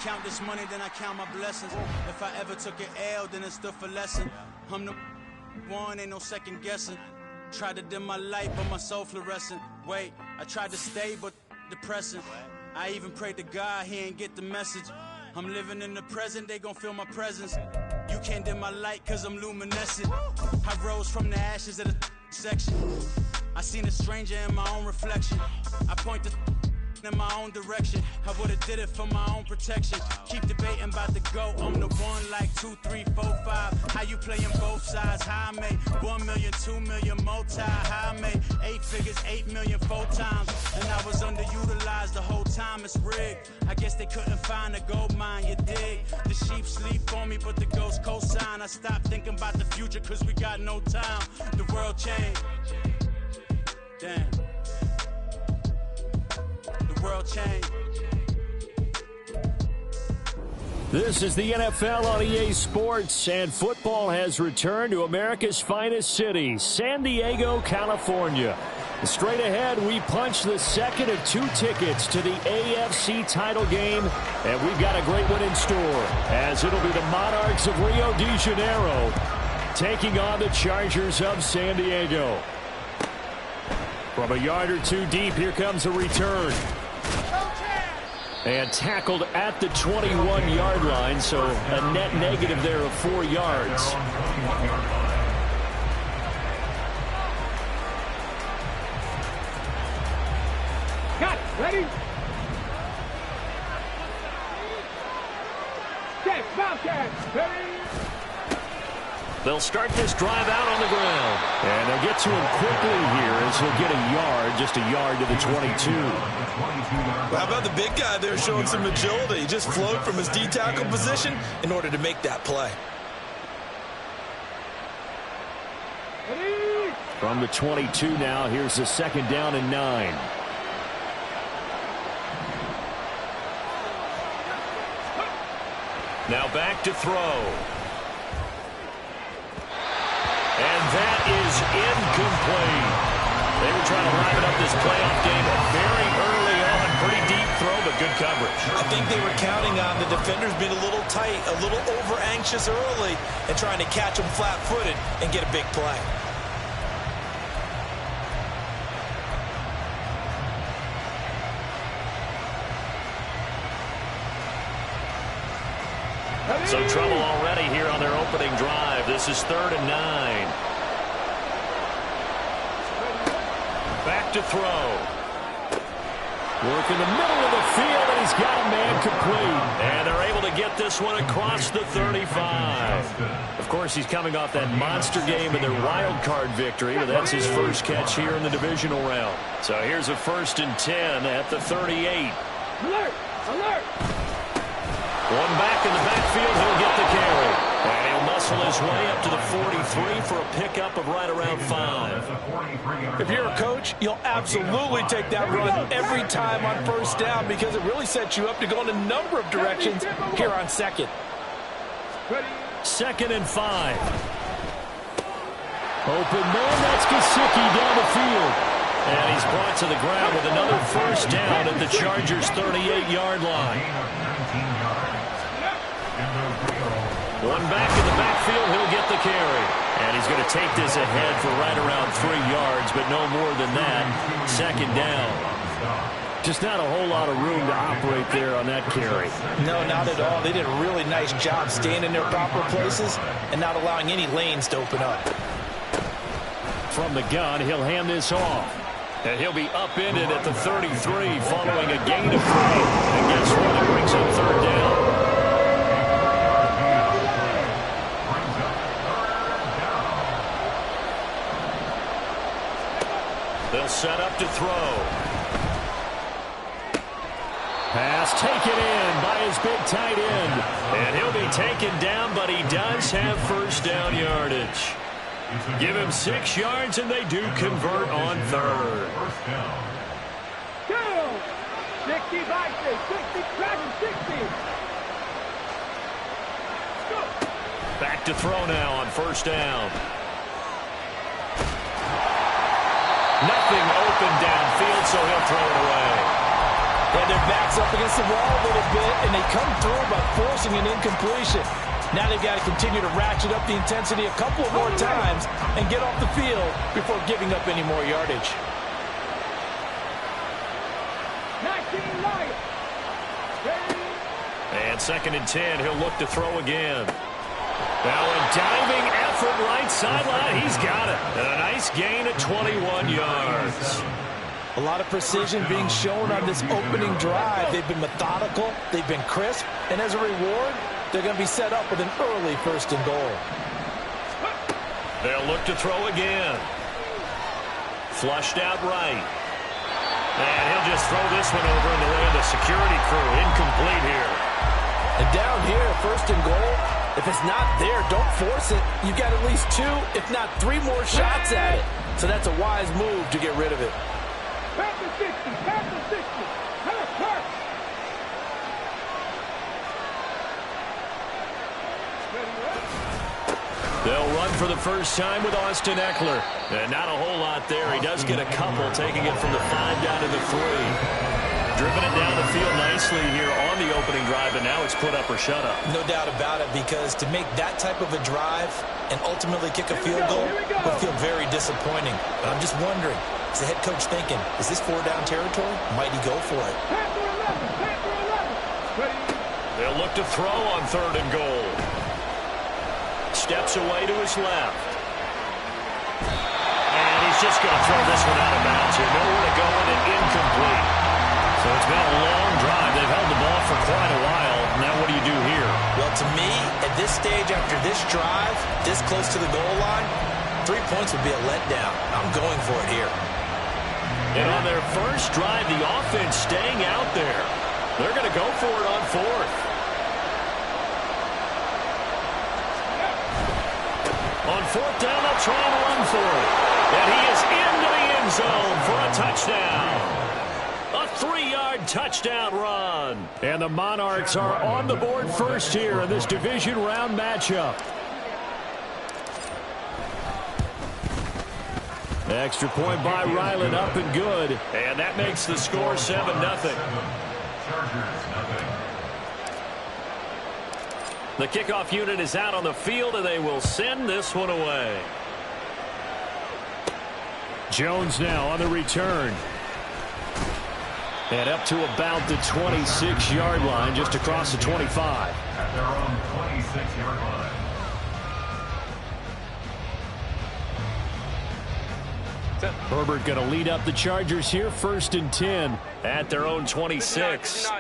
count this money, then I count my blessings. If I ever took an L, then it stood for lesson. I'm the one, ain't no second guessing. Tried to dim my light, but my soul fluorescent. Wait, I tried to stay, but depressing. I even prayed to God, he ain't get the message. I'm living in the present, they gon' feel my presence. You can't dim my light, cause I'm luminescent. I rose from the ashes of the section. I seen a stranger in my own reflection. I point the in my own direction. I would've did it for my own protection. Keep debating about the go. I'm the one like 2, 3, 4, 5. How you playing both sides? How I made 1 million, 2 million, multi. How I made 8 figures, 8 million, 4 times. And I was underutilized the whole time. It's rigged. I guess they couldn't find a gold mine. You dig? The sheep sleep on me, but the ghost cosign. I stopped thinking about the future, cause we got no time. The world changed. Damn. World change. This is the NFL on EA Sports, and football has returned to America's finest city, San Diego, California. Straight ahead, we punch the second of 2 tickets to the AFC title game, and we've got a great one in store, as it'll be the Monarchs of Rio de Janeiro taking on the Chargers of San Diego. From a yard or 2 deep, here comes a return. And tackled at the 21-yard line, so a net negative there of 4 yards. Cut. Ready? Set. Bobcat. Ready? They'll start this drive out on the ground. And they'll get to him quickly here as he'll get a yard, just a yard to the 22. Well, how about the big guy there showing some agility? He just flowed from his D-tackle position in order to make that play. From the 22 now, here's the 2nd down and 9. Now back to throw. And that is incomplete. They were trying to liven up this playoff game very early on. Pretty deep throw, but good coverage. I think they were counting on the defenders being a little tight, a little over-anxious early, and trying to catch them flat-footed and get a big play. So trouble already here on their opening drive. This is 3rd and 9. Back to throw. Work in the middle of the field, and he's got a man complete. And they're able to get this one across the 35. Of course, he's coming off that monster game in their wild card victory, but that's his first catch here in the divisional round. So here's a 1st and 10 at the 38. Alert! Alert! One back in the backfield, he'll get the carry. And he'll muscle his way up to the 43 for a pickup of right around 5. If you're a coach, you'll absolutely take that run every time on 1st down because it really sets you up to go in a number of directions here on 2nd. 2nd and 5. Open man, that's Gesicki down the field. And he's brought to the ground with another 1st down at the Chargers' 38-yard line. One back in the backfield, he'll get the carry. And he's going to take this ahead for right around 3 yards, but no more than that. 2nd down. Just not a whole lot of room to operate there on that carry. No, not at all. They did a really nice job staying in their proper places and not allowing any lanes to open up. From the gun, he'll hand this off. And he'll be upended at the 33 following a gain of 3. And guess what? It brings up 3rd down. They'll set up to throw. Pass taken in by his big tight end. And he'll be taken down, but he does have 1st down yardage. Give him 6 yards, and they do convert on 3rd. 2, 60, 60, 60. Back to throw now on 1st down. Nothing open downfield, so he'll throw it away. And their back's up against the wall a little bit, and they come through by forcing an incompletion. Now they've got to continue to ratchet up the intensity a couple more times and get off the field before giving up any more yardage. 19 Lions. And 2nd and 10, he'll look to throw again. Now a diving effort right sideline. He's got it. And a nice gain of 21 yards. A lot of precision being shown on this opening drive. They've been methodical. They've been crisp. And as a reward, they're going to be set up with an early 1st and goal. They'll look to throw again. Flushed out right. And he'll just throw this one over in the way of the security crew. Incomplete here. And down here, 1st and goal, if it's not there, don't force it. You've got at least 2, if not 3 more shots at it. So that's a wise move to get rid of it. Back to 60. Back to 60. Hurt. They'll run for the first time with Austin Eckler. And not a whole lot there. He does get a couple, taking it from the 5 down to the 3. Driven it down the field nicely here on the opening drive, and now it's put up or shut up. No doubt about it, because to make that type of a drive and ultimately kick a field goal would feel very disappointing. But I'm just wondering, is the head coach thinking, is this 4-down territory? Might he go for it? They'll look to throw on 3rd and goal. Steps away to his left. And he's just going to throw this one out of bounds here. Nowhere to go with it, incomplete. So it's been a long drive. They've held the ball for quite a while. Now what do you do here? Well, to me, at this stage after this drive, this close to the goal line, 3 points would be a letdown. I'm going for it here. And on their first drive, the offense staying out there. They're going to go for it on 4th. On 4th down, they'll try and run for it. And he is into the end zone for a touchdown. A 3-yard touchdown run. And the Monarchs are on the board first here in this division round matchup. Extra point by Ryland, up and good. And that makes the score 7-0. The kickoff unit is out on the field, and they will send this one away. Jones now on the return. And up to about the 26-yard line, just across the 25. At their own 26-yard line. Herbert going to lead up the Chargers here, 1st and 10 at their own 26.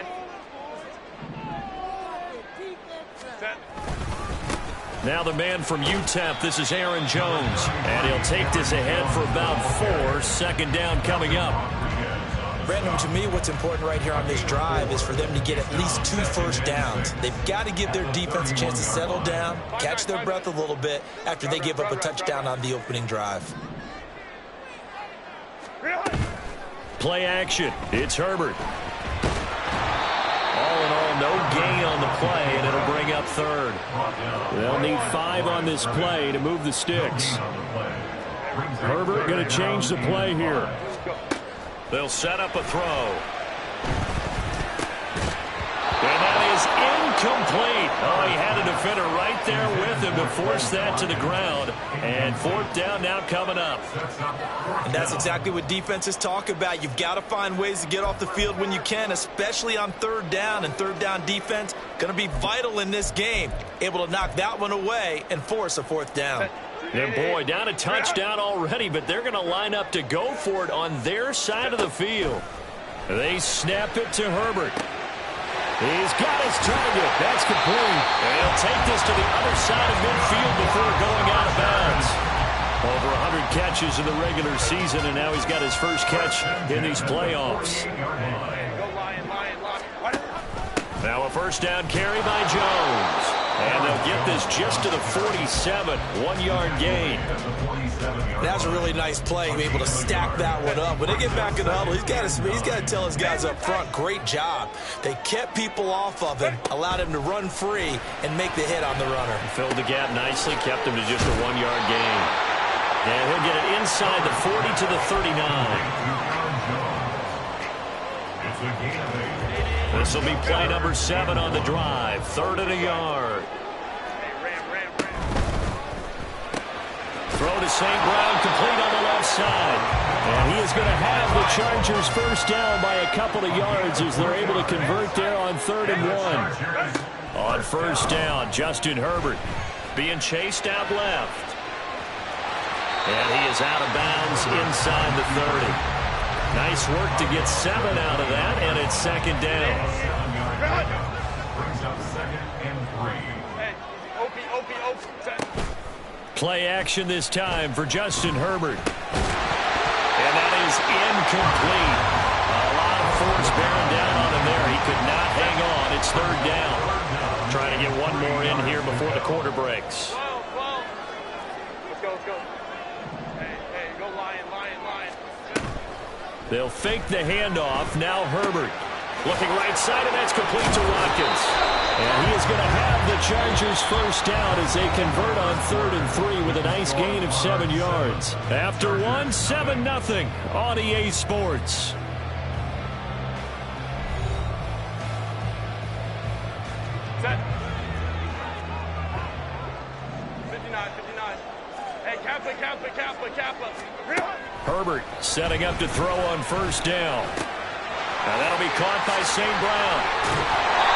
Now the man from UTEP, this is Aaron Jones. And he'll take this ahead for about 4. 2nd down coming up. Brandon, to me, what's important right here on this drive is for them to get at least 2 first downs. They've got to give their defense a chance to settle down, catch their breath a little bit after they give up a touchdown on the opening drive. Play action. It's Herbert. All in all, no gain on the play, and it'll bring up 3rd. They'll need 5 on this play to move the sticks. Herbert going to change the play here. They'll set up a throw. And that is incomplete. Oh, he had a defender right there with him to force that to the ground. And 4th down now coming up. And that's exactly what defenses talk about. You've got to find ways to get off the field when you can, especially on 3rd down. And 3rd down defense going to be vital in this game. Able to knock that one away and force a 4th down. And boy, down a touchdown already, but they're going to line up to go for it on their side of the field. They snap it to Herbert. He's got his target. That's complete. And he'll take this to the other side of midfield before going out of bounds. Over 100 catches in the regular season, and now he's got his first catch in these playoffs. Now a 1st down carry by Jones. And they'll get this just to the 47, 1-yard gain. That's a really nice play, able to stack that one up. When they get back in the huddle, he's got to tell his guys up front, great job. They kept people off of him, allowed him to run free and make the hit on the runner. Filled the gap nicely, kept him to just a 1-yard gain. And he'll get it inside the 40 to the 39. It's a gain of 8. This will be play number 7 on the drive. 3rd and a yard. Throw to St. Brown, complete on the left side. And he is going to have the Chargers first down by a couple of yards as they're able to convert there on 3rd and 1. On first down, Justin Herbert being chased out left. And he is out of bounds inside the 30. Nice work to get 7 out of that, and it's 2nd down. Brings up 2nd and 3. Play action this time for Justin Herbert. And that is incomplete. A lot of force bearing down on him there. He could not hang on. It's 3rd down. Trying to get one more in here before the quarter breaks. Let's go. Hey, go Lion. They'll fake the handoff. Now Herbert looking right side, and that's complete to Watkins. And he is going to have the Chargers first down as they convert on 3rd and 3 with a nice gain of 7 yards. After 1, 7-0 on EA Sports. Set. 59. Hey, Kappa. Herbert setting up to throw on first down. Now that'll be caught by St. Brown.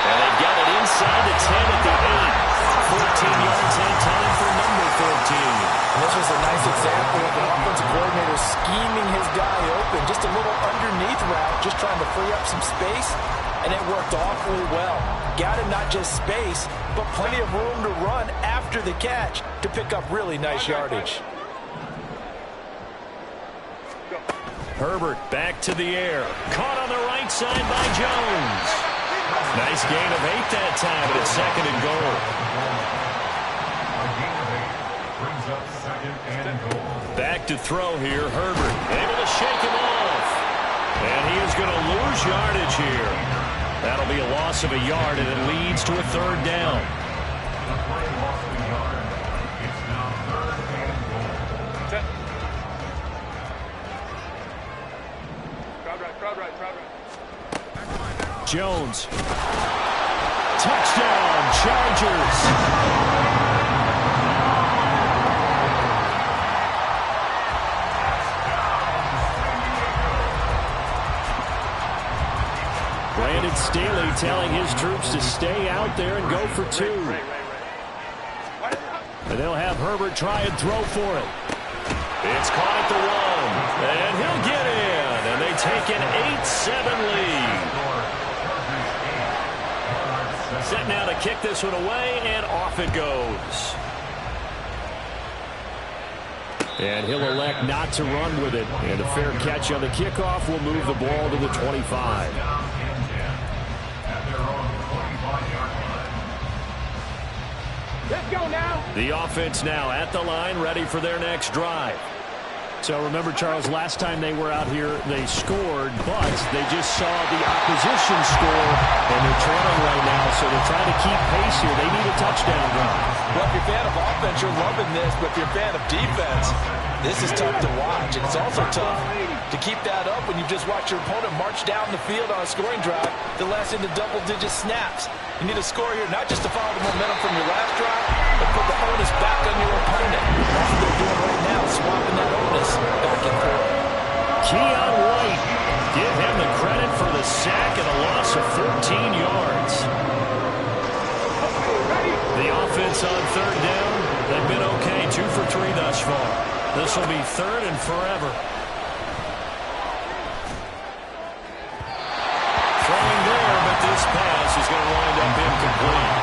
And they've got it inside the 10 at the 8. 14 yards and time for number 14. And this was a nice example of an offensive coordinator scheming his guy open. Just a little underneath route, just trying to free up some space. And it worked awfully well. Got him not just space, but plenty of room to run after the catch to pick up really nice yardage. Herbert back to the air. Caught on the right side by Jones. Nice gain of 8 that time, but it's 2nd and goal. A gain of 8 brings up 2nd and goal. Back to throw here, Herbert. Able to shake him off. And he is going to lose yardage here. That'll be a loss of a yard, and it leads to a 3rd down. The play loss of a yard. It's now 3rd and goal. Crowd right. Jones. Touchdown, Chargers. Brandon Staley telling his troops to stay out there and go for 2. And they'll have Herbert try and throw for it. It's caught at the 1, and he'll get in. And they take an 8-7 lead. Set now to kick this one away, and off it goes. And he'll elect not to run with it. And a fair catch on the kickoff will move the ball to the 25. Let's go now. The offense now at the line, ready for their next drive. So remember, Charles, last time they were out here, they scored, but they just saw the opposition score, and they're trailing right now, so they're trying to keep pace here. They need a touchdown run. Well, if you're a fan of offense, you're loving this, but if you're a fan of defense, this is tough to watch, and it's also tough to keep that up when you just watch your opponent march down the field on a scoring drive that lasts into double-digit snaps. You need a score here, not just to follow the momentum from your last drive, but put the onus back on your opponent. That's what they're doing right now, swapping that onus back and forth. Keon White, give him the credit for the sack and a loss of 14 yards. The offense on 3rd down, they've been okay, 2 for 3 thus far. This will be 3rd and forever. Throwing there, but this pass is going to wind up incomplete.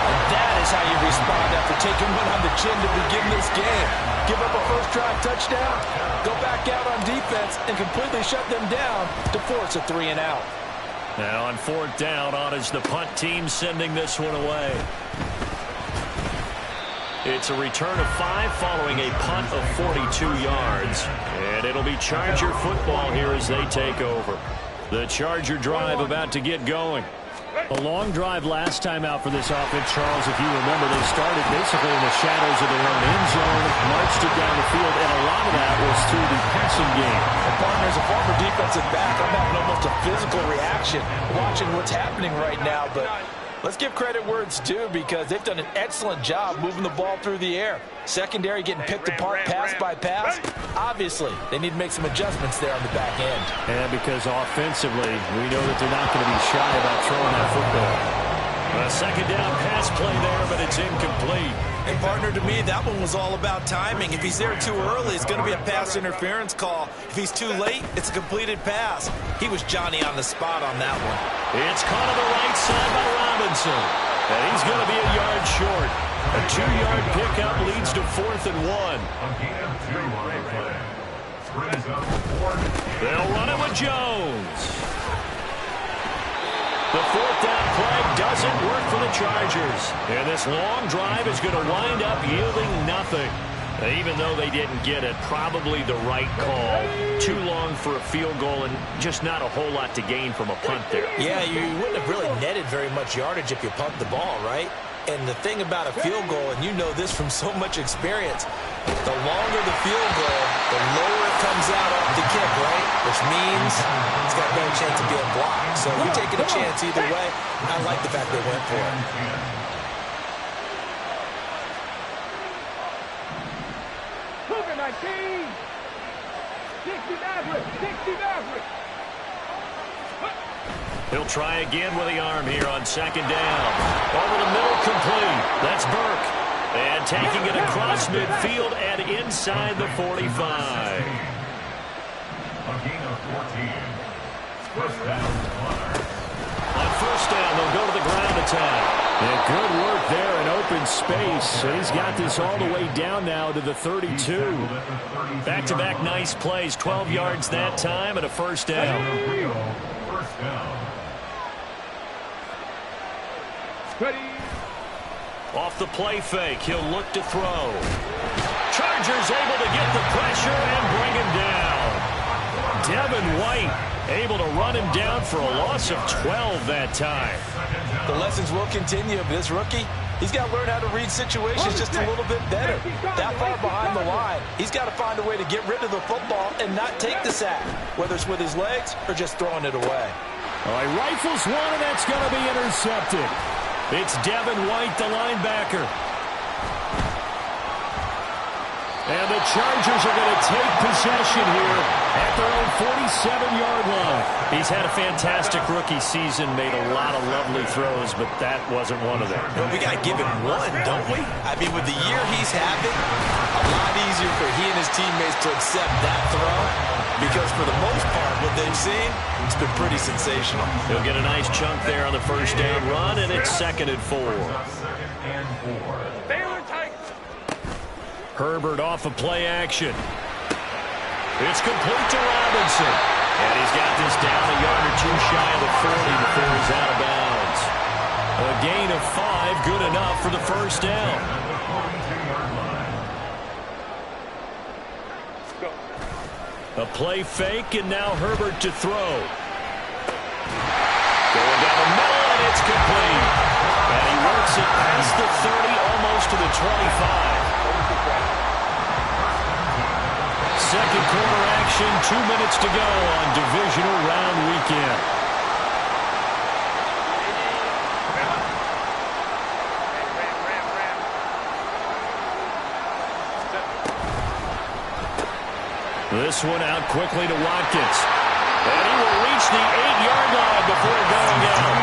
And that is how you respond after taking one on the chin to begin this game. Give up a first drive touchdown, go back out on defense, and completely shut them down to force a 3 and out. Now on 4th down, on is the punt team sending this one away. It's a return of 5 following a punt of 42 yards. And it'll be Charger football here as they take over. The Charger drive about to get going. A long drive last time out for this offense, Charles. If you remember, they started basically in the shadows of their own end zone, marched it down the field, and a lot of that was through the passing game. And partners, a former defensive back, I'm having almost a physical reaction watching what's happening right now, but let's give credit where it's due because they've done an excellent job moving the ball through the air. Secondary getting picked apart pass by pass. Obviously, they need to make some adjustments there on the back end. And because offensively, we know that they're not going to be shy about throwing that football. A second down pass play there, but it's incomplete. And partner, to me, that one was all about timing. If he's there too early, it's going to be a pass interference call. If he's too late, it's a completed pass. He was Johnny on the spot on that one. It's caught on the right side by Robinson. And he's going to be a yard short. A 2-yard pickup leads to 4th and 1. Again, 2 on the play. Brings up 4. They'll run it with Jones. The 4th down play doesn't work for the Chargers. And this long drive is going to wind up yielding nothing. Even though they didn't get it, probably the right call. Too long for a field goal and just not a whole lot to gain from a punt there. Yeah, you wouldn't have really netted very much yardage if you pumped the ball, right? And the thing about a field goal, and you know this from so much experience, the longer the field goal, the lower it comes out off the kick, right? Which means it's got a better chance of being blocked. So you're taking a chance either way. I like the fact they went for it. Cougar 19. 60 Maverick. 60 Maverick. He'll try again with the arm here on 2nd down. Over the middle, complete. That's Burke. And taking it across midfield and inside the 45. A gain of 14. First down, Connor. On 1st down, they'll go to the ground attack. And good work there in open space. And he's got this all the way down now to the 32. Back-to-back nice plays. 12 yards that time and a 1st down. First down. Ready. Off the play fake, he'll look to throw. Chargers able to get the pressure and bring him down. Devin White able to run him down for a loss of 12 that time. The lessons will continue of this rookie. He's got to learn how to read situations just a little bit better. That far behind the line, he's got to find a way to get rid of the football and not take the sack, whether it's with his legs or just throwing it away. All right, rifles one, and that's going to be intercepted. It's Devin White, the linebacker. And the Chargers are going to take possession here at their own 47-yard line. He's had a fantastic rookie season, made a lot of lovely throws, but that wasn't one of them. Well, we got to give him one, don't we? I mean, with the year he's having, a lot easier for he and his teammates to accept that throw because for the most part, what they've seen, it's been pretty sensational. He'll get a nice chunk there on the 1st down run, and it's 2nd and 4. Herbert off of play action. It's complete to Robinson. And he's got this down a yard or two shy of the 40 before he's out of bounds. A gain of 5, good enough for the 1st down. A play fake, and now Herbert to throw. Going down the middle, and it's complete. And he works it past the 30, almost to the 25. Second quarter action, 2 minutes to go on divisional round weekend. This one out quickly to Watkins. And he will reach the 8-yard line before going out.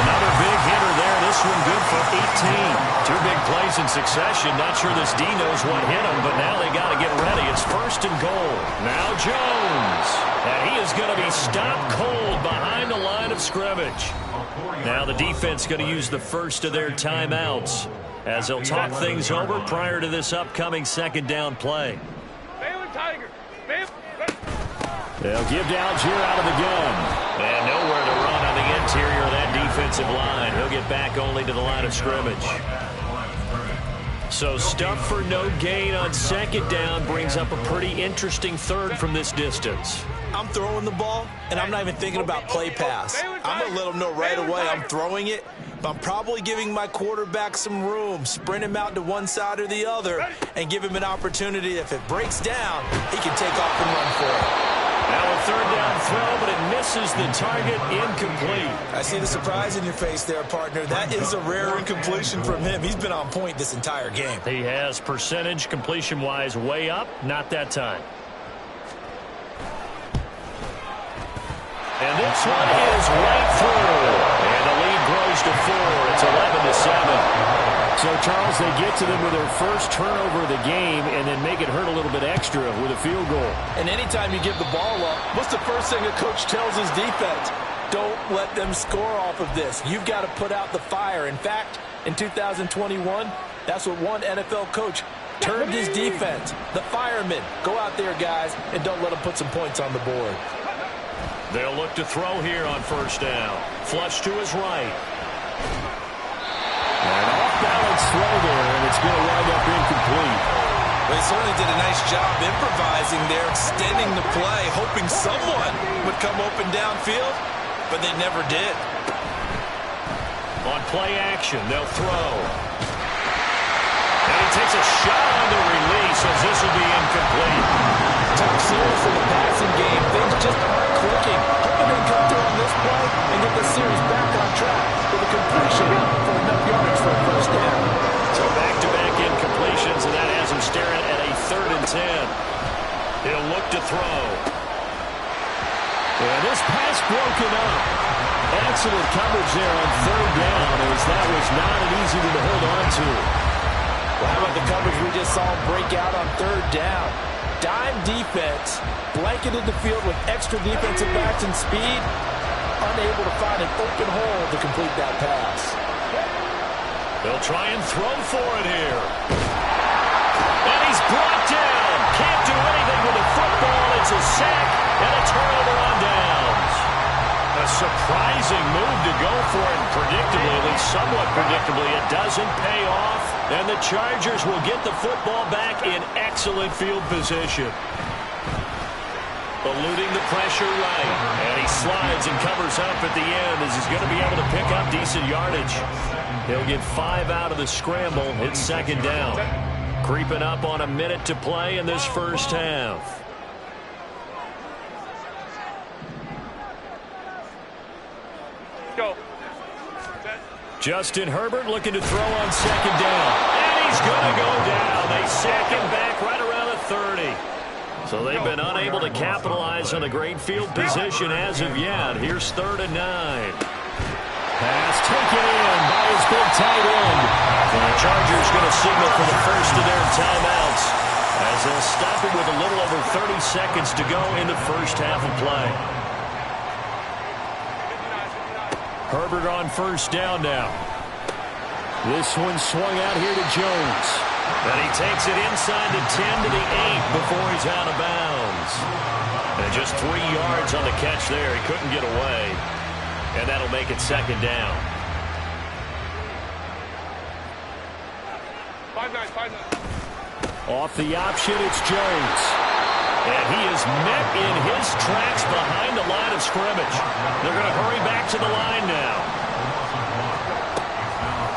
Another big hitter there. This one good for 18. 2 big plays in succession. Not sure this D knows what hit him, but now they got to get ready. It's 1st and goal. Now Jones. And he is going to be stopped cold behind the line of scrimmage. Now the defense going to use the first of their timeouts as they'll talk things over prior to this upcoming 2nd down play. They'll give to Algier out of the gun. And nowhere to run on the interior of that defensive line. He'll get back only to the line of scrimmage. So stuff for no gain on second down brings up a pretty interesting third from this distance. I'm throwing the ball, and I'm not even thinking about play pass. I'm going to let them know right away I'm throwing it, but I'm probably giving my quarterback some room, sprint him out to one side or the other, and give him an opportunity. If it breaks down, he can take off and run for it. Now a third down throw, but it misses the target, incomplete. I see the surprise in your face there, partner. That is a rare incompletion from him. He's been on point this entire game. He has percentage completion-wise way up, not that time. And this one is right through. And the lead grows to 4. It's 11-7. So, Charles, they get to them with their first turnover of the game and then make it hurt a little bit extra with a field goal. And anytime you give the ball up, what's the first thing a coach tells his defense? Don't let them score off of this. You've got to put out the fire. In fact, in 2021, that's what one NFL coach termed his defense. The firemen. Go out there, guys, and don't let them put some points on the board. They'll look to throw here on first down. Flush to his right. An off-balance throw there, and it's going to wind up incomplete. They certainly did a nice job improvising there, extending the play, hoping someone would come open downfield, but they never did. On play action, they'll throw. And he takes a shot on the release as this will be incomplete. Tough series for the passing game. Things just aren't clicking. Hoping they come through on this play and get the series back on track with a completion for enough yards for a first down. So back-to-back incompletions, and that has him staring at a 3rd and 10. He'll look to throw. And this pass broken up. Excellent coverage there on 3rd down, as that was not an easy one to hold on to. Well, how about the coverage we just saw him break out on 3rd down? Dime defense, blanketed the field with extra defensive backs and speed, unable to find an open hole to complete that pass. They'll try and throw for it here. And he's brought down. Can't do anything with the football. It's a sack and a turnover on downs. A surprising move to go for it, predictably, at least somewhat predictably. It doesn't pay off, and the Chargers will get the football back in excellent field position. Eluding the pressure right, and he slides and covers up at the end as he's going to be able to pick up decent yardage. He'll get 5 out of the scramble. It's 2nd down. Creeping up on a minute to play in this first half. Go. Justin Herbert looking to throw on 2nd down. And he's going to go down. They sack him back right around the 30. So they've been unable to capitalize on a great field position as of yet. Here's 3rd and 9. Pass taken in by his big tight end. And the Chargers going to signal for the first of their timeouts as they'll stop it with a little over 30 seconds to go in the first half of play. Herbert on first down now. This one swung out here to Jones. And he takes it inside the 10 to the 8 before he's out of bounds. And just 3 yards on the catch there. He couldn't get away. And that'll make it 2nd down. 5 9, 5 9. Off the option, it's Jones. And he is met in his tracks behind the line of scrimmage. They're going to hurry back to the line now.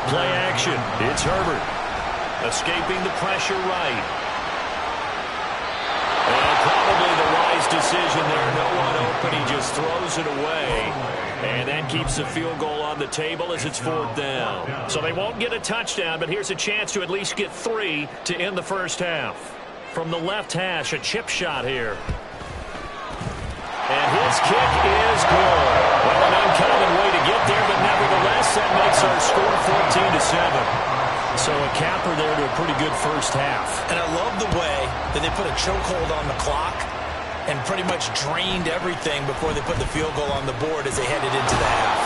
Play action. It's Herbert. Escaping the pressure right. And probably the wise decision there. No one open. He just throws it away. And that keeps the field goal on the table as it's 4th down. So they won't get a touchdown, but here's a chance to at least get 3 to end the first half. From the left hash, a chip shot here. And his kick is good. Well, an uncommon way to get there, but nevertheless, that makes our score 14-7. So a capper there to a pretty good first half. And I love the way that they put a chokehold on the clock and pretty much drained everything before they put the field goal on the board as they headed into the half.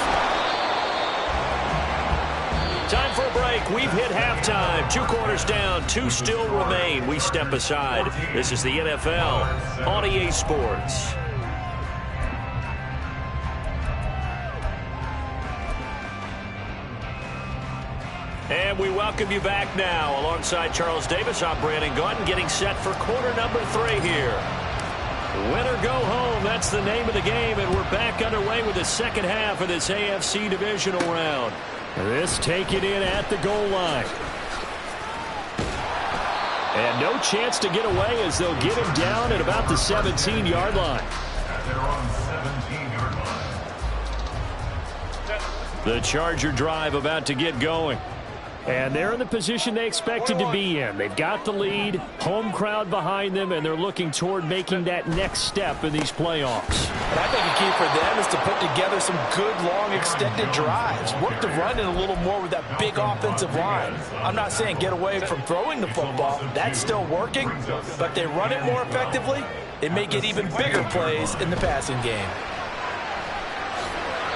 Time for a break. We've hit halftime. 2 quarters down. 2 still remain. We step aside. This is the NFL on EA Sports. And we welcome you back now. Alongside Charles Davis, I'm Brandon Gaudin, getting set for quarter number 3 here. Win or go home, that's the name of the game, and we're back underway with the second half of this AFC divisional round. This taken in at the goal line. And no chance to get away as they'll get him down at about the 17-yard line. At their own 17-yard line. The Charger drive about to get going. And they're in the position they expected to be in. They've got the lead, home crowd behind them, and they're looking toward making that next step in these playoffs. And I think a key for them is to put together some good, long, extended drives. Work the run in a little more with that big offensive line. I'm not saying get away from throwing the football. That's still working. But they run it more effectively, it may get even bigger plays in the passing game.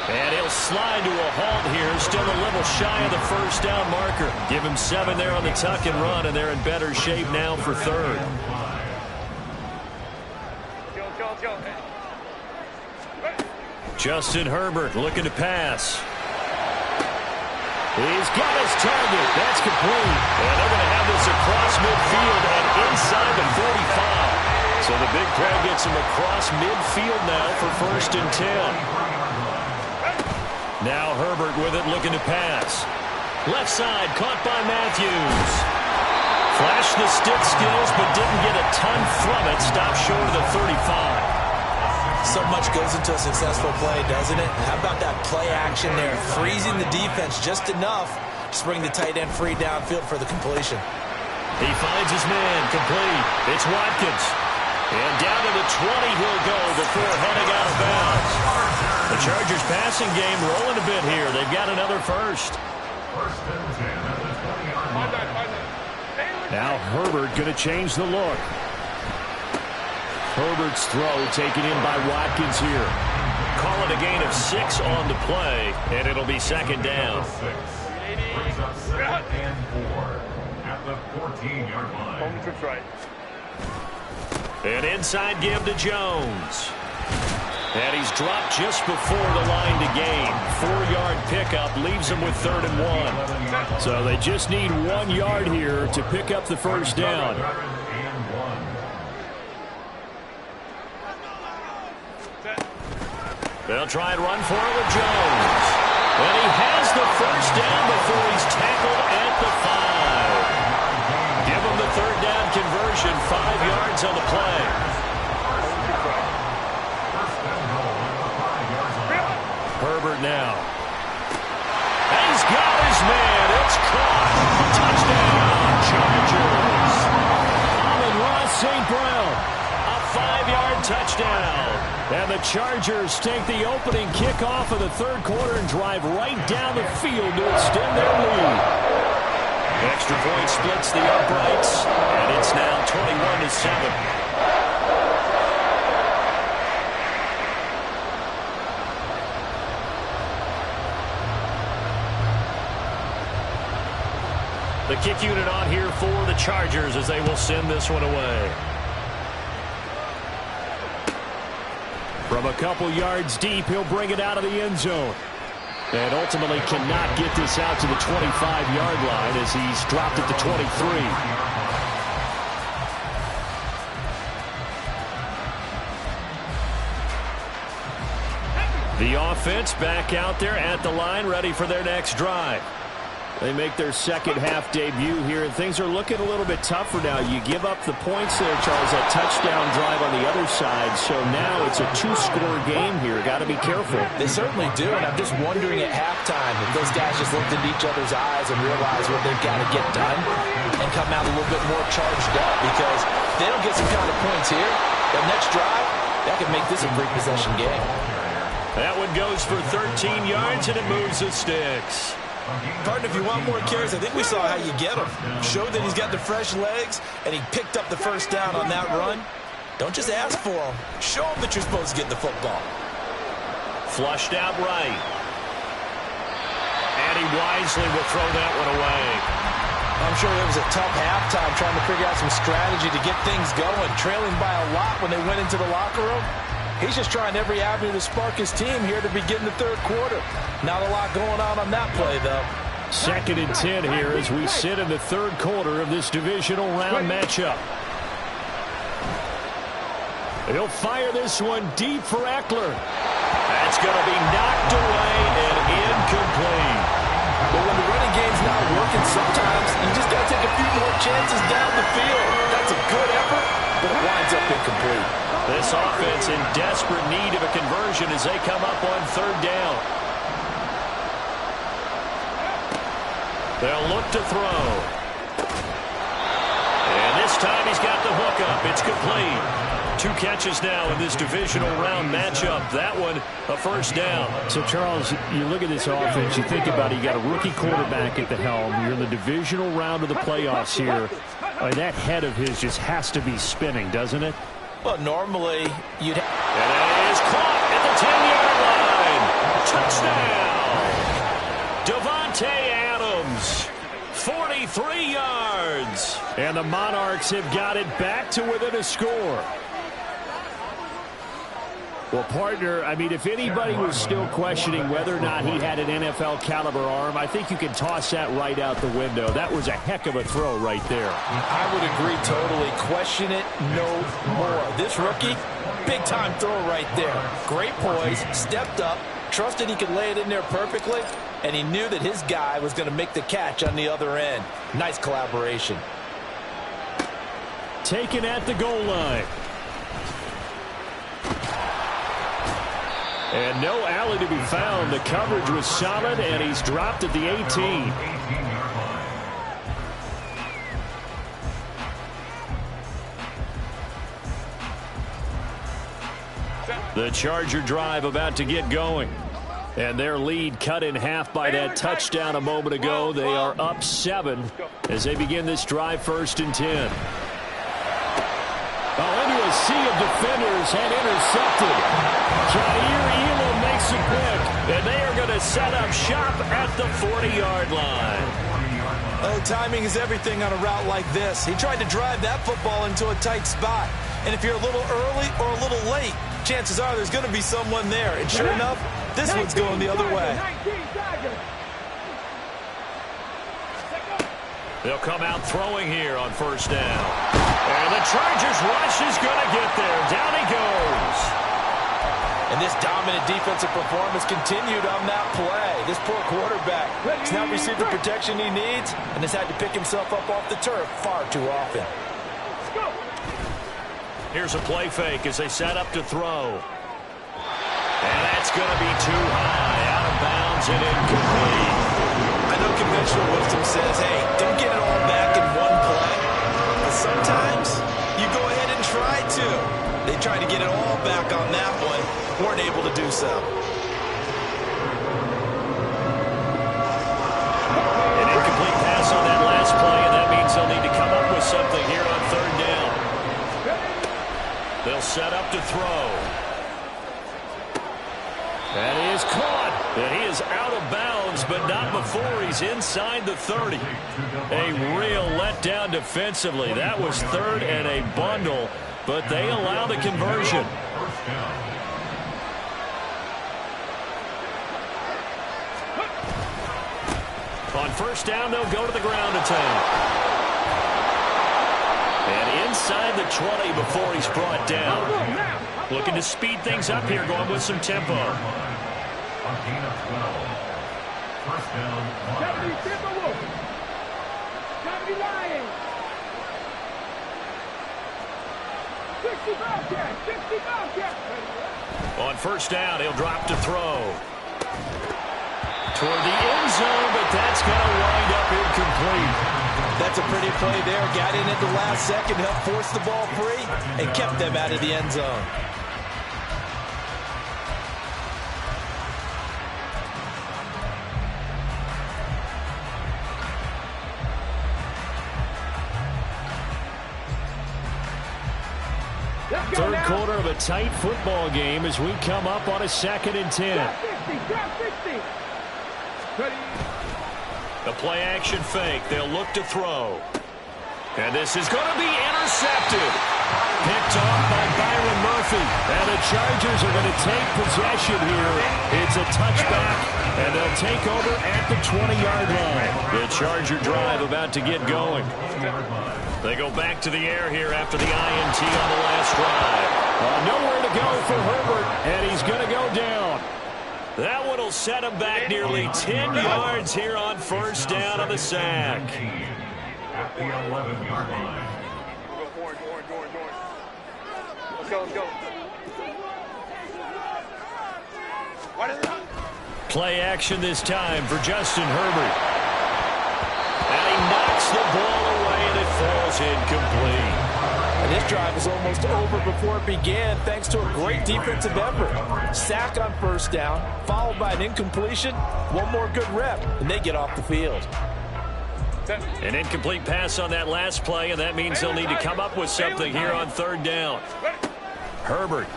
And he'll slide to a halt here, still a little shy of the first down marker. Give him 7 there on the tuck and run, and they're in better shape now for third. Justin Herbert looking to pass. He's got his target. That's complete. And they're going to have this across midfield and inside the 45. So the big play gets him across midfield now for 1st and 10. Now Herbert with it, looking to pass. Left side, caught by Matthews. Flashed the stick skills, but didn't get a ton from it. Stopped short of the 35. So much goes into a successful play, doesn't it? How about that play action there? Freezing the defense just enough to bring the tight end free downfield for the completion. He finds his man, complete. It's Watkins. And down to the 20 he'll go before heading out of bounds. The Chargers passing game rolling a bit here. They've got another first. First and 10 at the 20-yard line. Now Herbert going to change the look. Herbert's throw taken in by Watkins here. Call it a gain of 6 on the play, and it'll be 2nd down. 6 brings up 2nd and 4 at the 14-yard line. Home trip's right. An inside give to Jones. And he's dropped just before the line to gain. 4-yard pickup leaves him with 3rd and 1. So they just need 1 yard here to pick up the first down. They'll try and run for it with Jones. And he has the first down before he's tackled at the 5. Give him the 3rd down conversion, 5 yards on the play. Herbert now. And he's got his man. It's caught. Touchdown, Chargers. Amon-Ra St. Brown. A 5-yard touchdown. And the Chargers take the opening kickoff of the 3rd quarter and drive right down the field to extend their lead. Extra point splits the uprights, and it's now 21-7. The kick unit on here for the Chargers as they will send this one away. From a couple yards deep, he'll bring it out of the end zone. And ultimately cannot get this out to the 25-yard line as he's dropped at the 23. The offense back out there at the line, ready for their next drive. They make their second half debut here, and things are looking a little bit tougher now. You give up the points there, Charles, that touchdown drive on the other side. So now it's a 2-score game here. Got to be careful. They certainly do, and I'm just wondering at halftime if those guys just looked into each other's eyes and realized what they've got to get done and come out a little bit more charged up, because if they don't get some kind of points here, that next drive, that could make this a free possession game. That one goes for 13 yards, and it moves the sticks. Partner, if you want more carries, I think we saw how you get him. Showed that he's got the fresh legs, and he picked up the first down on that run. Don't just ask for him. Show him that you're supposed to get the football. Flushed out right. And he wisely will throw that one away. I'm sure it was a tough halftime trying to figure out some strategy to get things going. Trailing by a lot when they went into the locker room. He's just trying every avenue to spark his team here to begin the 3rd quarter. Not a lot going on that play, though. 2nd and 10 here as we sit in the third quarter of this divisional round matchup. He'll fire this one deep for Eckler. That's going to be knocked away and incomplete. Well, when the running game's not working, sometimes you just got to take a few more chances down the field. That's a good effort, but it winds up incomplete. This offense in desperate need of a conversion as they come up on 3rd down. They'll look to throw. And this time he's got the hook up. It's complete. 2 catches now in this divisional round matchup. That one, a 1st down. So, Charles, you look at this offense, you think about it, you got a rookie quarterback at the helm. You're in the divisional round of the playoffs here. That head of his just has to be spinning, doesn't it? Well, normally you'd... And it is caught at the 10-yard line. Touchdown. Davante Adams. 43 yards. And the Monarchs have got it back to within a score. Well, partner, I mean, if anybody was still questioning whether or not he had an NFL caliber arm, I think you can toss that right out the window. That was a heck of a throw right there. I would agree totally. Question it no more. This rookie, big-time throw right there. Great poise, stepped up, trusted he could lay it in there perfectly, and he knew that his guy was going to make the catch on the other end. Nice collaboration. Taken at the goal line. And no alley to be found. The coverage was solid, and he's dropped at the 18. The Charger drive about to get going. And their lead cut in half by that touchdown a moment ago. They are up 7 as they begin this drive, 1st and 10. Into a sea of defenders and intercepted. Jair Elam makes a pick, and they are going to set up shop at the 40-yard line. Oh, timing is everything on a route like this. He tried to drive that football into a tight spot. And if you're a little early or a little late, chances are there's going to be someone there. And sure enough, this one's going the other way. They'll come out throwing here on 1st down. And the Chargers rush is going to get there. Down he goes. And this dominant defensive performance continued on that play. This poor quarterback has not received the protection he needs and has had to pick himself up off the turf far too often. Here's a play fake as they set up to throw. And that's going to be too high. Out of bounds and incomplete. I know conventional wisdom says, hey, don't get it all back in one play. But sometimes you go ahead and try to. They tried to get it all back on that one. Weren't able to do so. An incomplete pass on that last play, and that means they'll need to come up with something here on 3rd down. They'll set up to throw. And he is caught. And he is out of bounds, but not before he's inside the 30. A real letdown defensively. That was 3rd and a bundle, but they allow the conversion. On 1st down, they'll go to the ground attack. And inside the 20 before he's brought down. Looking to speed things up here, going with some tempo. A gain of 12. 1st down. 70 Timberwolves. 70 Lions. 60 Bobcats. 60 Bobcats. On 1st down, he'll drop to throw. Toward the end zone, but that's going to wind up incomplete. That's a pretty play there. Got in at the last second, helped force the ball free, and kept them out of the end zone. Third quarter of a tight football game as we come up on a 2nd and 10. The play action fake. They'll look to throw. And this is going to be intercepted. Picked off by Byron Murphy. McDuffie. And the Chargers are going to take possession here. It's a touchback, and they'll take over at the 20-yard line. The Charger drive about to get going. They go back to the air here after the INT on the last drive. Nowhere to go for Herbert, and he's going to go down. That one will set him back nearly 10 yards here on first down of the sack. At the 11-yard line. Let's go. Play action this time for Justin Herbert. And he knocks the ball away, and it falls incomplete. And this drive is almost over before it began thanks to a great defensive effort. Sack on first down, followed by an incompletion. One more good rep, and they get off the field. An incomplete pass on that last play, and that means they'll need to come up with something here on third down. Herbert.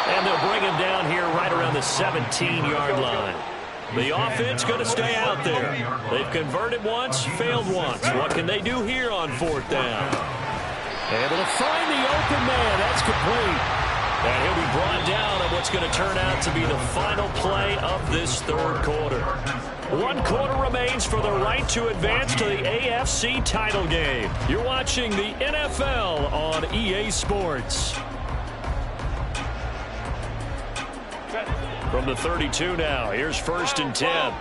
And they'll bring him down here right around the 17-yard line. The offense going to stay out there. They've converted once, failed once. What can they do here on fourth down? Able to find the open man. That's complete. And he'll be brought down on what's going to turn out to be the final play of this third quarter. 1 quarter remains for the right to advance to the AFC title game. You're watching the NFL on EA Sports. From the 32 now, here's 1st and 10.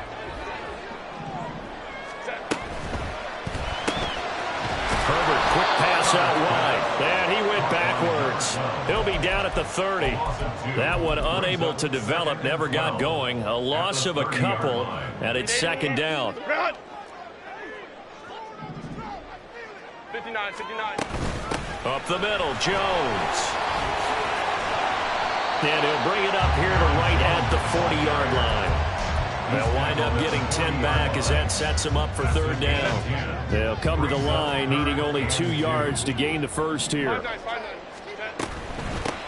Herbert, quick pass out wide. And he went backwards. He'll be down at the 30. That one unable to develop, never got going. A loss of a couple, and it's 2nd down. 59. Up the middle, Jones. And he'll bring it up here to right at the 40-yard line. They'll wind up getting 10 back as that sets them up for third down. They'll come to the line needing only 2 yards to gain the first here.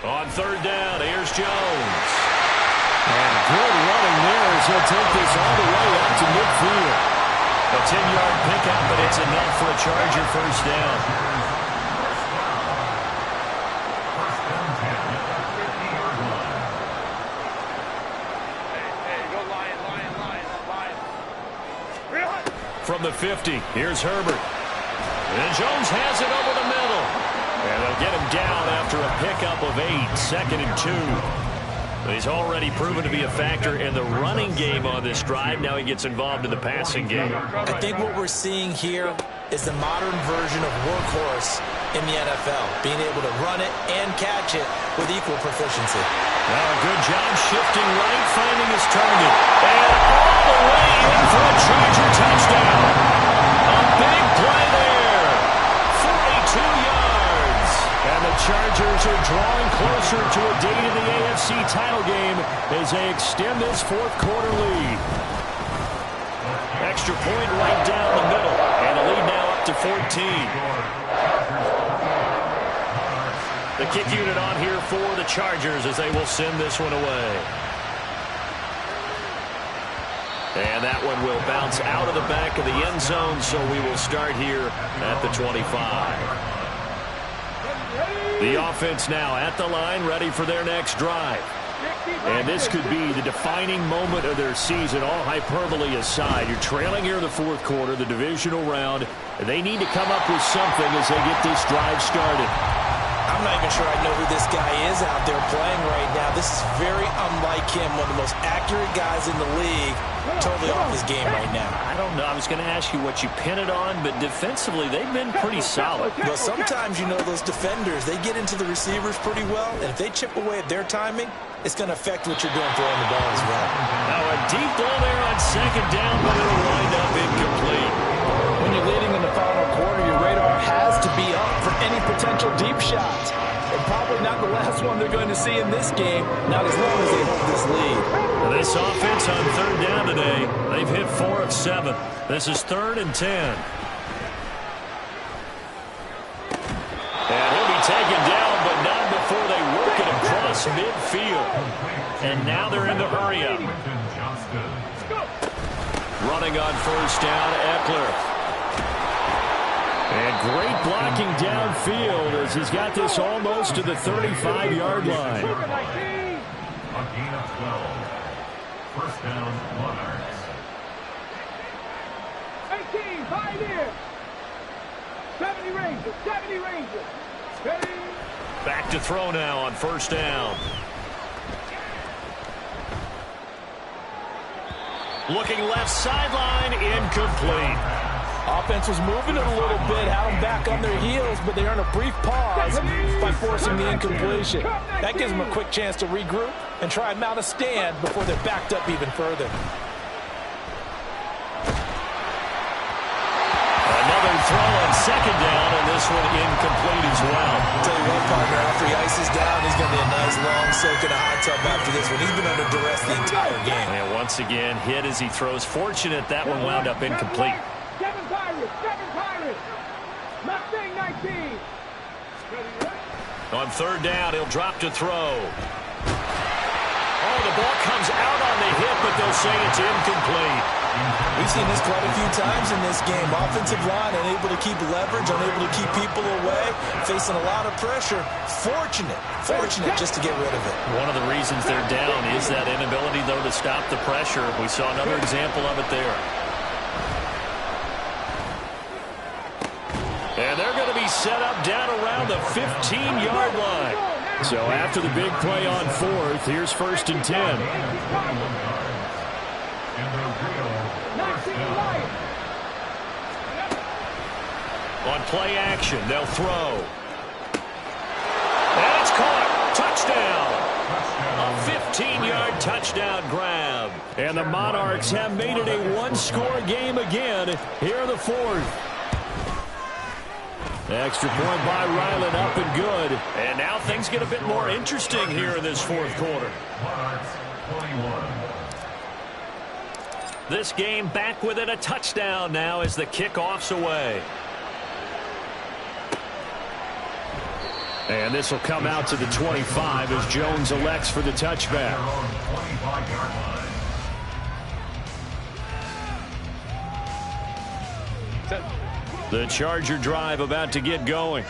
On third down, here's Jones. And good running there as he'll take this all the way up to midfield. A 10-yard pickup, but it's enough for a Charger first down. From the 50, here's Herbert. And Jones has it over the middle. And they'll get him down after a pickup of 8, 2nd and 2. He's already proven to be a factor in the running game on this drive. Now he gets involved in the passing game. I think what we're seeing here is the modern version of workhorse in the NFL, being able to run it and catch it with equal proficiency. Now a good job shifting right, finding his target. And all the way in for a Charger touchdown. A big play there. 42 yards. And the Chargers are drawing closer to a date in the AFC title game as they extend this fourth quarter lead. Extra point right down the middle. And the lead now up to 14. The kick unit on here for the Chargers as they will send this one away. And that one will bounce out of the back of the end zone, so we will start here at the 25. The offense now at the line, ready for their next drive. And this could be the defining moment of their season, all hyperbole aside. You're trailing here in the fourth quarter, the divisional round. They need to come up with something as they get this drive started. I'm not even sure I know who this guy is out there playing right now. This is very unlike him, one of the most accurate guys in the league. Totally off his game right now. I don't know. I was going to ask you what you pin it on, but defensively, they've been pretty solid. Well, sometimes, you know, those defenders, they get into the receivers pretty well, and if they chip away at their timing, it's going to affect what you're doing throwing the ball as well. Now a deep ball there on 2nd down, but it'll wind up incomplete. When you're leading in the final quarter, your radar has to be up for any potential deep shots. And probably not the last one they're going to see in this game, not as long as they hold this lead. Now this offense on third down today, they've hit 4 of 7. This is 3rd and 10. And he'll be taken down, but not before they work it across midfield. And now they're in the hurry-up. Running on first down, Eckler. And great blocking downfield as he's got this almost to the 35-yard line. A gain of 12. First down, Monarchs. 18, Pioneers. 70 Rangers, 70 Rangers. 30. Back to throw now on first down. Looking left sideline, incomplete. Offense was moving it a little bit, had them back on their heels, but they earned a brief pause by forcing the incompletion. That gives them a quick chance to regroup and try and mount a stand before they're backed up even further. Another throw on second down, and this one incomplete as well. I'll tell you what, partner, after he ices down, he's going to be a nice long soak in a hot tub after this one. He's been under duress the entire game. And once again, hit as he throws. Fortunate that one wound up incomplete. 7 Pirates, 7 Pirates. Mustang 19. On third down, he'll drop to throw. Oh, the ball comes out on the hit, but they'll say it's incomplete. We've seen this quite a few times in this game. Offensive line unable to keep leverage, unable to keep people away, facing a lot of pressure. Fortunate just to get rid of it. One of the reasons they're down is that inability, though, to stop the pressure. We saw another example of it there. And they're going to be set up down around the 15-yard line. So after the big play on fourth, here's first and 10. On play action, they'll throw. And it's caught. Touchdown. A 15-yard touchdown grab. And the Monarchs have made it a one-score game again here in the fourth. Extra point by Ryland, up and good. And now things get a bit more interesting here in this fourth quarter. Monarchs 21. This game back within a touchdown now as the kickoff's away. And this will come out to the 25 as Jones elects for the touchback. 25-yard line. The Charger drive about to get going.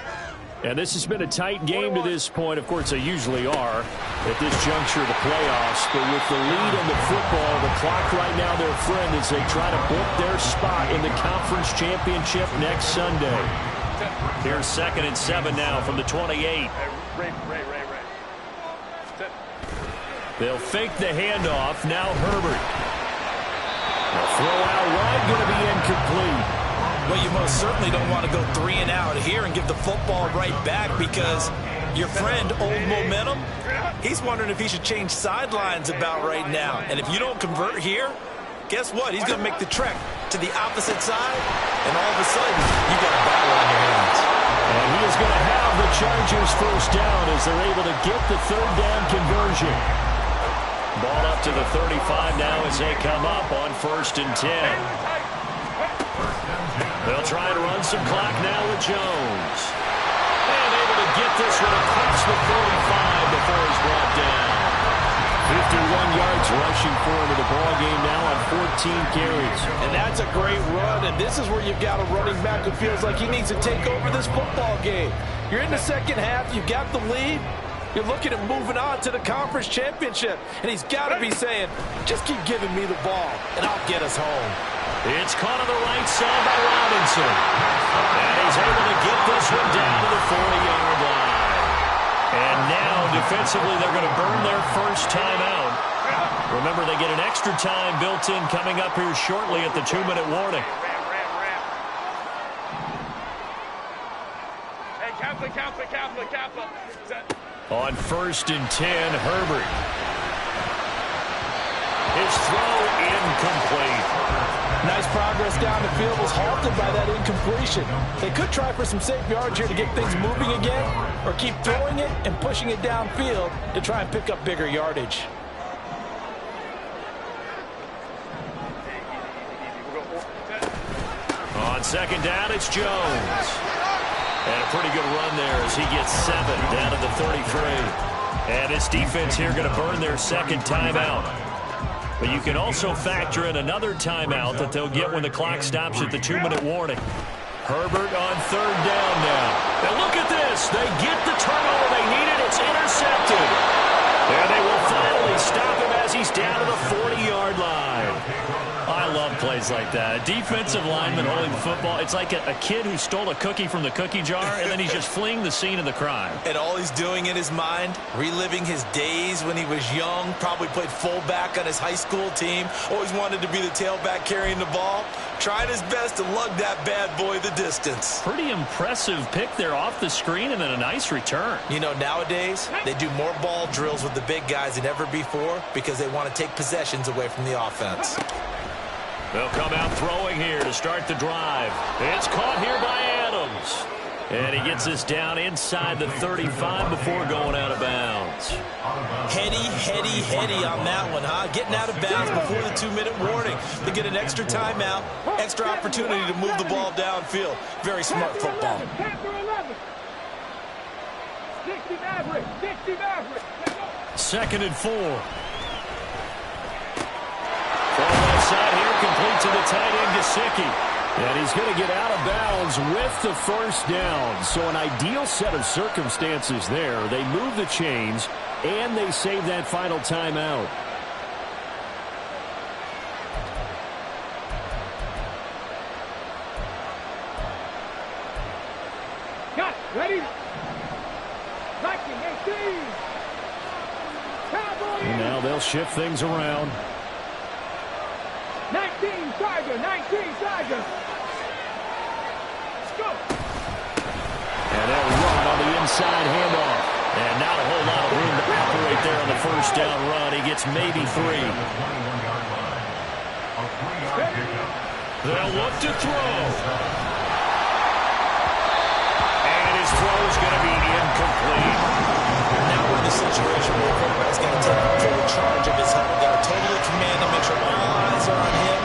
And this has been a tight game to this point. Of course, they usually are at this juncture of the playoffs. But with the lead in the football, the clock right now their friend as they try to book their spot in the conference championship next Sunday. Here's 2nd and 7 now from the 28. They'll fake the handoff. Now Herbert. The throw out wide going to be incomplete. Well, you most certainly don't want to go 3 and out here and give the football right back because your friend, Old Momentum, he's wondering if he should change sidelines about right now. And if you don't convert here, guess what? He's going to make the trek to the opposite side, and all of a sudden, you got a battle on your hands. And he is going to have the Chargers first down as they're able to get the third down conversion. Ball up to the 35 now as they come up on 1st and 10. They'll try to run some clock now with Jones. And able to get this one across the 45 before he's brought down. 51 yards rushing for him in the ball game now on 14 carries. And that's a great run, and this is where you've got a running back who feels like he needs to take over this football game. You're in the second half, you've got the lead. You're looking at moving on to the conference championship, and he's got to be saying, just keep giving me the ball, and I'll get us home. It's caught on the right side by Robinson. And he's able to get this one down to the 40-yard line. And now, defensively, they're going to burn their first timeout. Remember, they get an extra time built in coming up here shortly at the 2-minute warning. Hey, Kaplan. On 1st and 10, Herbert. His throw incomplete. Nice progress down the field was halted by that incompletion. They could try for some safe yards here to get things moving again, or keep throwing it and pushing it downfield to try and pick up bigger yardage. On 2nd down, it's Jones. And a pretty good run there as he gets 7 down to the 33. And this defense here going to burn their second timeout. But you can also factor in another timeout that they'll get when the clock stops at the 2-minute warning. Herbert on third down now. And look at this. They get the turnover they needed. It's intercepted. And they will finally stop him as he's down to the 40-yard line. I love plays like that. A defensive lineman holding the football. It's like a kid who stole a cookie from the cookie jar, and then he's just fleeing the scene of the crime. And all he's doing in his mind, reliving his days when he was young, probably played fullback on his high school team, always wanted to be the tailback carrying the ball, trying his best to lug that bad boy the distance. Pretty impressive pick there off the screen, and then a nice return. You know, nowadays, they do more ball drills with the big guys than ever before because they want to take possessions away from the offense. They'll come out throwing here to start the drive. It's caught here by Adams. And he gets us down inside the 35 before going out of bounds. Heady on that one, huh? Getting out of bounds before the 2-minute warning. They get an extra timeout, extra opportunity to move the ball downfield. Very smart football. 2nd and 4. Side here, complete to the tight end, Gesicki. And he's going to get out of bounds with the first down. So an ideal set of circumstances there. They move the chains, and they save that final timeout. Got it. Ready? Viking 18. Cowboy. And now they'll shift things around. 19 Tiger. 19 Tiger. Let's go. And they'll run on the inside handoff. And not a whole lot of room to operate there on the first down run. He gets maybe 3. They'll look to throw. And his throw is going to be incomplete. Now we're in the situation where the quarterback's got to take full charge of his huddle. Got to totally command him, make sure all eyes are on him.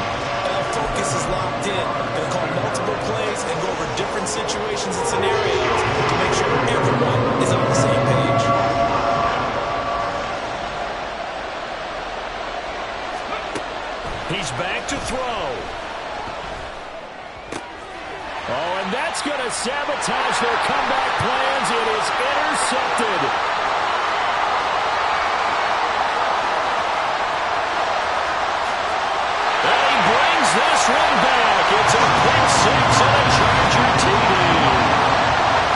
Focus is locked in. Going to call multiple plays and go over different situations and scenarios to make sure everyone is on the same page. He's back to throw. Oh, and that's going to sabotage their comeback plans. It is intercepted. And he brings this one back. It's a pick 6 and a Charger TD.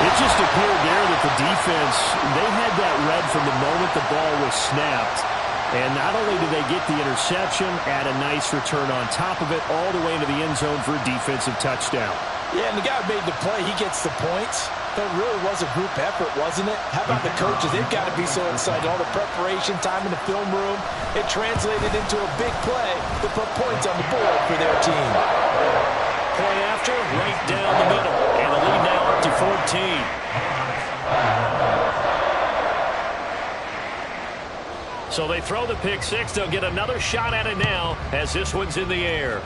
It just appeared there that the defense, they had that read from the moment the ball was snapped. And not only did they get the interception, add a nice return on top of it, all the way into the end zone for a defensive touchdown. Yeah, and the guy who made the play, he gets the points. But it really was a group effort, wasn't it? How about the coaches? They've got to be so excited. All the preparation, time in the film room, it translated into a big play to put points on the board for their team. Point after, right down the middle. And the lead now up to 14. So they throw the pick 6. They'll get another shot at it now as this one's in the air.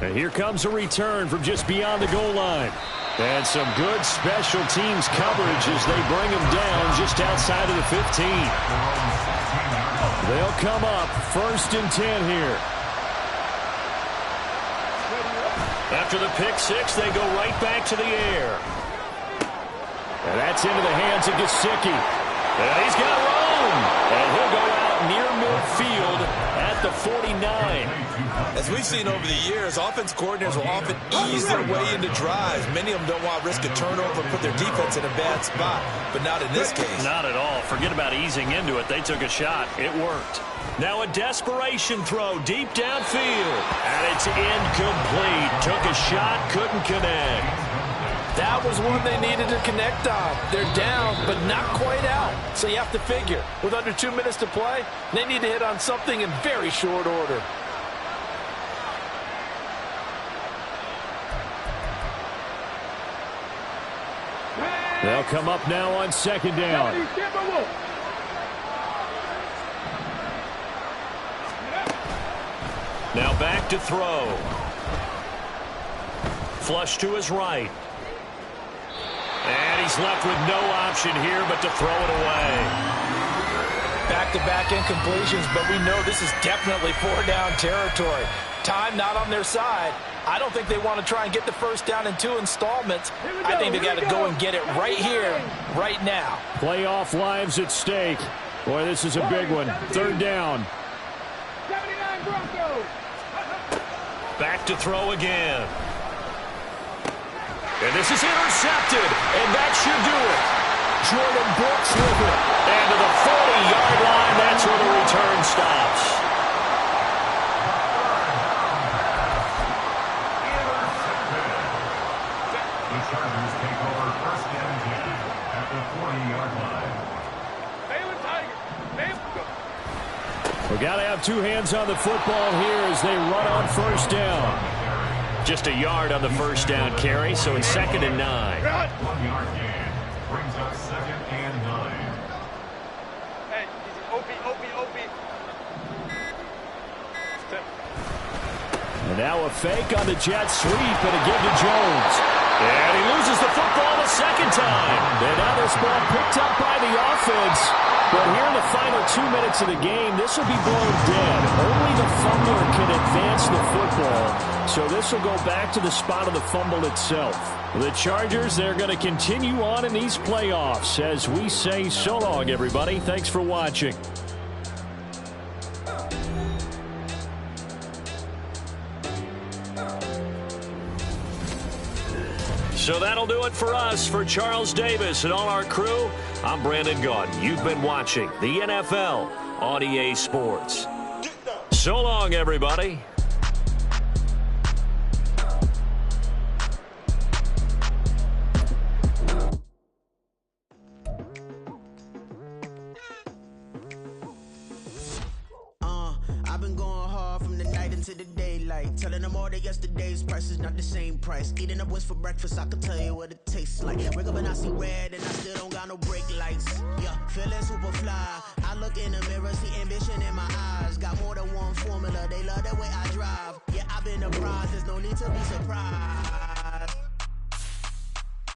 And here comes a return from just beyond the goal line. And some good special teams coverage as they bring him down just outside of the 15. They'll come up 1st and 10 here. After the pick 6, they go right back to the air. And that's into the hands of Gesicki. And he's got room. And he'll go out near midfield at the 49. As we've seen over the years, offense coordinators will often ease their way into drives. Many of them don't want to risk a turnover and put their defense in a bad spot, but not in this case. Not at all. Forget about easing into it. They took a shot. It worked. Now a desperation throw deep downfield. And it's incomplete. Took a shot, couldn't connect. That was one they needed to connect on. They're down, but not quite out. So you have to figure, with under 2 minutes to play, they need to hit on something in very short order. They'll come up now on 2nd down. Now back to throw. Flush to his right. And he's left with no option here but to throw it away. Back back-to-back incompletions, but we know this is definitely 4-down territory. Time not on their side. I don't think they want to try and get the first down in 2 installments. I think they got to go and get it right here, right now. Playoff lives at stake. Boy, this is a big one. 3rd down. 79 Broncos. Back to throw again. And this is intercepted, and that should do it. Jordan Brooks with it. And to the 40-yard line, that's where the return stops. The Chargers take over 1st and 10 at the 40-yard line. We got to have 2 hands on the football here as they run on 1st down. Just a yard on the 1st down carry, so it's 2nd and 9. 1-yard gain brings up 2nd and 9. Hey, OP. And now a fake on the jet sweep and a give to Jones. And he loses the football the 2nd time. And now this ball picked up by the offense. But here in the final 2 minutes of the game, this will be blown dead. Only the fumbler can advance the football. So this will go back to the spot of the fumble itself. The Chargers, they're going to continue on in these playoffs as we say so long, everybody. Thanks for watching. So that'll do it for us. For Charles Davis and all our crew, I'm Brandon Gaudin. You've been watching the NFL on EA Sports. So long, everybody. I've been going hard from the night into the daylight, telling them all that yesterday's price is not the same price. Eating up what's for breakfast, I can tell you what it tastes like. Wake up and I see red and I still don't got no brake lights. Yeah, feeling super fly. I look in the mirror, see ambition in my eyes. Got more than one formula, they love the way I drive. Yeah, I've been the prize, there's no need to be surprised.